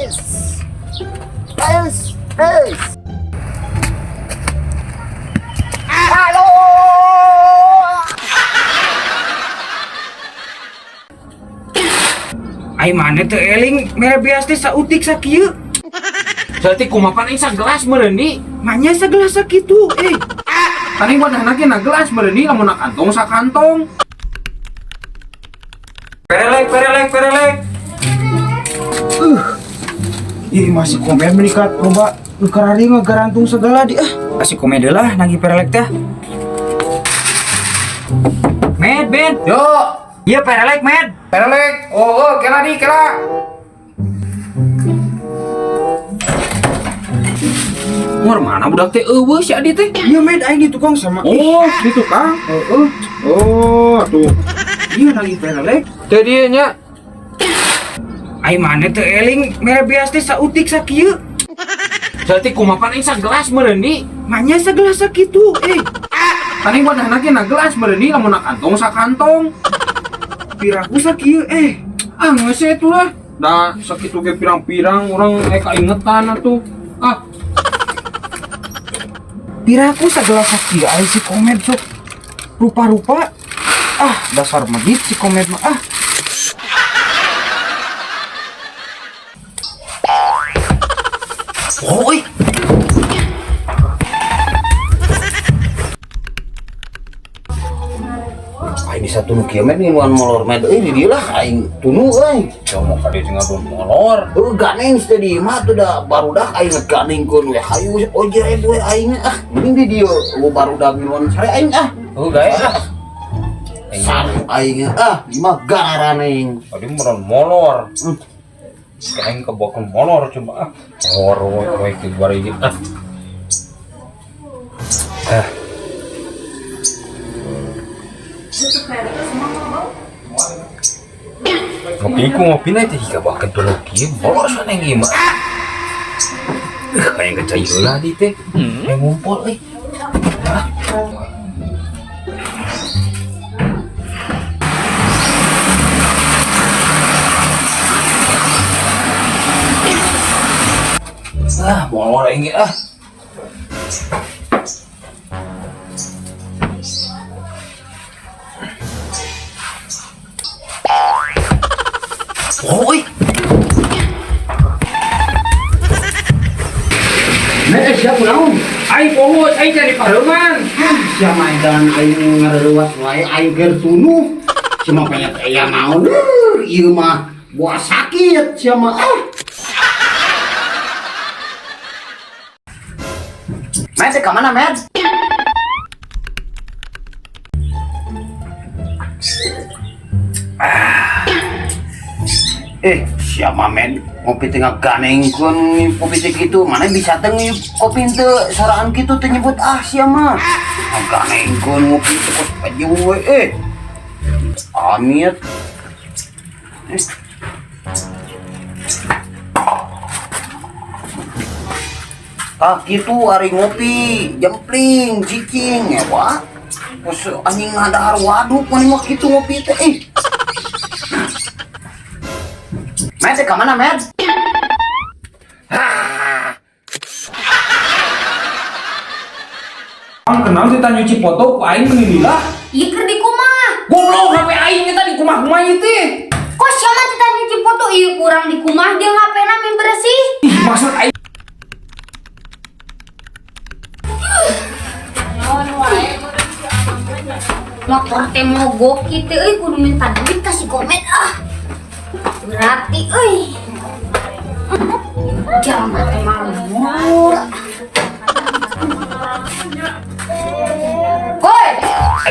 Halo. Ai mana teu eling mere bias teh sautik sakieu. Berarti kumapan ini segelas merendi. Manya sagelas sakitu. Tadi wadahna ge na gelas merendi lamun kantong sakantong. Perelek. Ih masih komen menikat coba nukarari ngagarantung segala di masih komedi lah nagi perelek teh. Med. Yo, Iya perelek med. perelek. Oh, kela di kela. Ngor mana budak teh eueuh si Adi teh? Iya med aing di tukang sama. Oh, gitu Kang. Oh, tuh. Iya nagi perelek. Teh dieu nya. Ai mana teu eling mere bias teh sautik sakieu. Berarti kumapan ini segelas merendi. Manya sagelas sakitu. Tadi wadahna ge na gelas merendi lamun kantong sakantong. Piraku sakieu Geus itu lah. Da sakitu ge pirang-pirang urang kaingetan atuh. Piraku sagelas sakieu ai si komed sok. Rupa-rupa dasar magit si komed mah Oi. Aing bisa tunu kieu med nih mun molor med di dieu lah aing tunu euy. Coba kade tinggal molor. Ganeng teh di mah tuh da barudak aing ganengkeun we hayu ojer we aing mending di dieu barudak minuan sare aing Gaya. sar aing di mah garaneng. Tadi meron molor. Kain kebokon molor cuma molor we ke bari ngopi na teh hika bakan tulog kieu molor sana ge mah. Kayak kecai heula di teh. Ngumpul euy. Molor ini Oi. Siapa naon? ai poho ai cari pareuman. Sia maedan aing ngareruas wae aing keur tunu. Cuma pengen aya naon ieu mah buah sakit sia mah Med ke mana Med? Siapa Med? Kopi tengah ganengkeun kopi teh kitu, mana bisa teh kopi teu soraan kitu teh nyebut sia mah. Ganengkeun ngopi teh kos paju we Amit. Gitu hari ngopi, jempling, cicing, wah. Terus anjing ngadahar waduk, mana mah gitu ngopi teh. Med, ke mana Med? Kenal kita nyuci foto ku aing menilila. Iya keur di kumah. Goblok HP aing eta di kumah-kumah ieu teh. Kok siapa kita nyuci foto iya kurang di kumah dia HP-na main bersih. Ih, maksud aing Motor teh mogok kitu euy kudu minta duit ka si Komet Berarti euy. Jalma teh malur. Koy,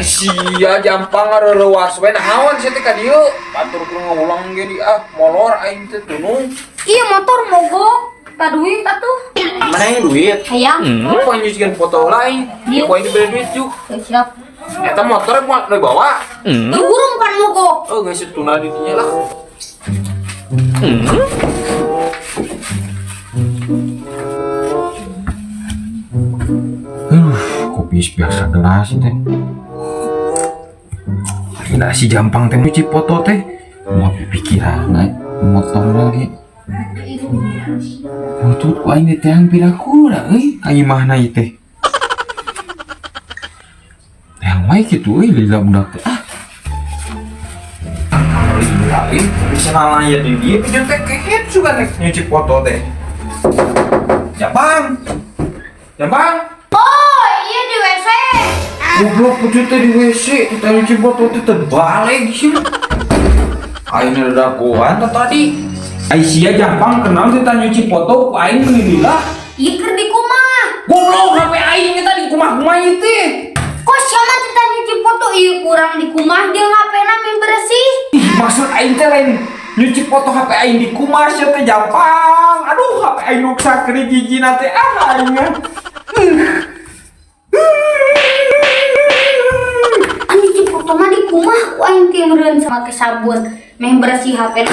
sia jampang ngareureuwas we naon sia teh ka dieu. Batur kudu ngaulang ge di molor aing teh tunung. iya motor mogok. Tak duit atuh. Mana yang duit? Hayang. Kok nyucikan foto lain? Iya. Kok ini beli duit juga? Siap. Eta motor buat dibawa. Burung pan mogok. Oh, geus tuna di dinya lah. Kopi biasa gelas teh. Nah si jampang teh nyuci foto teh. Mau pikiran naik motor lagi. Butut ku aing teh yang pirakura euy, ka imahna ieu teh. Yang wae kitu euy lila budak teh. Lila bisa nalaya di dia pijeun teh kehet suka nek nyuci foto teh. Ya bang. Ya bang. Oh, iya di WC. Goblok pucuk teh di WC, kita nyuci foto teh terbalik sih. Aing ada kuan tadi. Aisyah Jampang kenal kita nyuci foto ku aing meuli lila. Iya keur di kumah. Goblok HP aing tadi kumah-kumah ieu teh. Kok sama kita nyuci foto iya kurang di kumah jeung HP-na min bersih. Ih, maksud aing teh lain nyuci foto HP aing di kumah sia teh Jampang. Aduh, HP aing ruksak keri jijina teh aing. Nyuci foto mah di kumah ku aing teh meureun sama ke sabun meh bersih HP-na.